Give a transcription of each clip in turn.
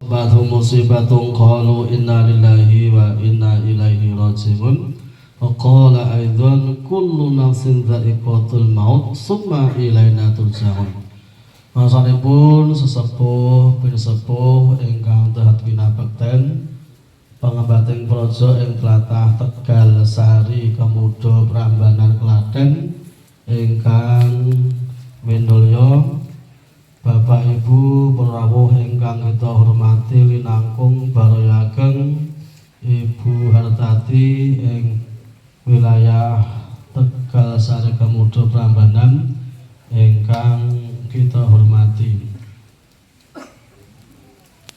asabathu musibatun qalu inna lillahi wa inna ilaihi raji'un. Wa qala aidan kullu nafsin dha'iqatul maut summa ilaina turja'un. Masanipun sesepuh pinsepuh ingkang dahat pinabekten pangembating praja ing tlatah Tegal Sari Kemudo Prambanan Klaten ingkang minulya Bapak Ibu perawuh ingkang kita hormati linangkung baraya ageng Ibu Hartati ing wilayah Tegal Sari Kemudo Prambanan ingkang kita hormati.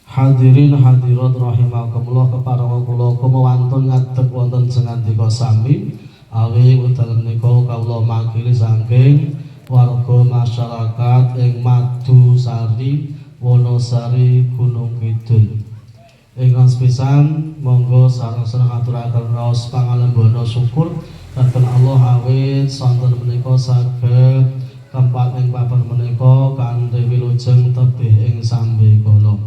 Hadirin hadirat rahimakumullah, keparenga kula kumawantun ngadeg wonten sengandika sami awi wekdal menika kawula makili saking warga masyarakat ing Madusari Wonosari Gunung Kidul. Ingkang sepisan monggo sareng-sareng aturaken raos pangalembana syukur dhateng Allah awit sonten menika saged tempat ing papan menika kanthi wilujeng tebih ing sambikala.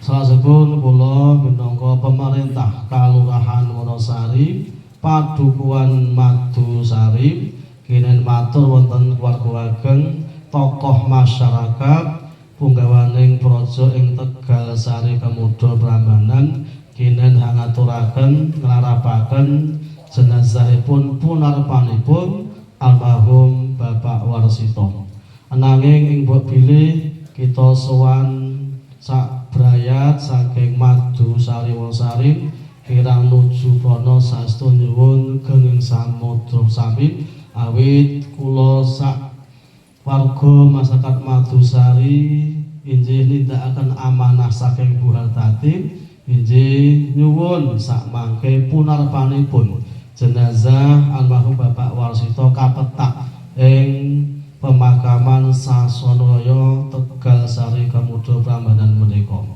Salajengipun kula minangka pemerintah Kalurahan Wonosari Padukuhan Madusari kinen matur wonten keluarga ageng tokoh masyarakat punggawaning praja ing Tegal Sari Kemudo Prambanan kinen ngaturaken nglarapaken jenazahipun punarpanipun almarhum Bapak Warsito. Ananging ing mbok bilih kita sowan sak brayat saking Madusari Wonosari kirang nuju prana saestu nyuwun genging samudra sami awit kula sak warga masyarakat Madusari injih nindakaken amanah saking Bu Hartati injih nyuwun sak mangke punarpanipun jenazah almarhum Bapak Warsito kapetak ing pemakaman Saswanaraya Tegal Sari Kemudo Prambanan menika.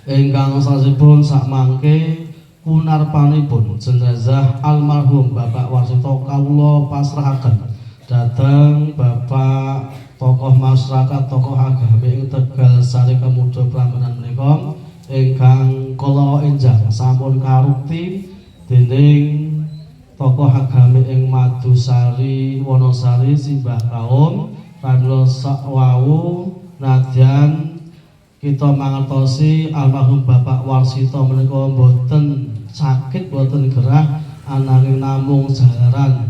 Ingkang salajengipun sakmangke punarpanipun jenazah almarhum Bapak Warsito kawula pasrahaken dhateng Bapak tokoh masyarakat tokoh agami ing Tegal Sari Kemudo Prambanan menika ingkang kula enjang sampun karukti dening tokoh agami ing Madusari Wonosari simbah kaum pramila sakwau nadyan kita mangertosi almarhum Bapak Warsito menika boten sakit boten gerah ananging namung jalaran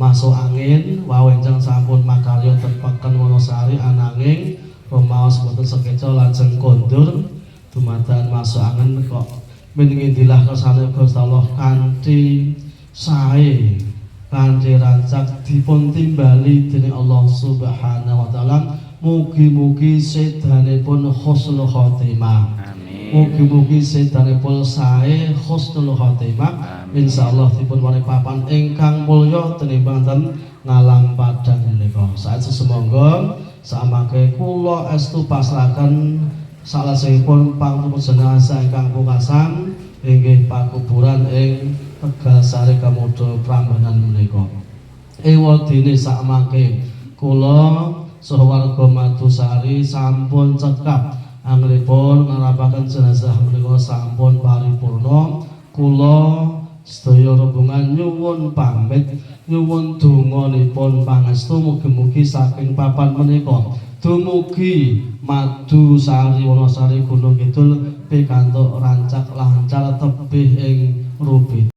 masuk angin wau enjang sampun makarya tepeken Wonosari ananging rumaos boten sekeca lajeng kondur dumadakan masuk angin kok meningindilah kersane Gusti Allah kanthi sae kanthi rancak dipun timbali dening Allah Subhanahu wa taala. Mugi-mugi sedanipun husnul khotimah. Amin. Mugi-mugi sedanipun sae husnul khotimah. Insyaallah dipun paring papan ingkang mulya tinimbang ten ngalang padang menika. Saat sesemonggo samangke kula estu pasrahaken salajengipun pangtumpuk jenazah ingkang pungkasan inggih pakuburan ing Tegal Sari Kemudo Prambanan menika. Ewadene sakmangke kula saha warga Madusari sampun cekap anggenipun narapaken jenazah menika sampun paripurna. Kula sedaya rombongan nyuwun pamit nyuwun donganipun pangestu mugi-mugi saking papan menika dumugi Madusari Wonosari Gunung Kidul pikantuk rancak lancar tebih ing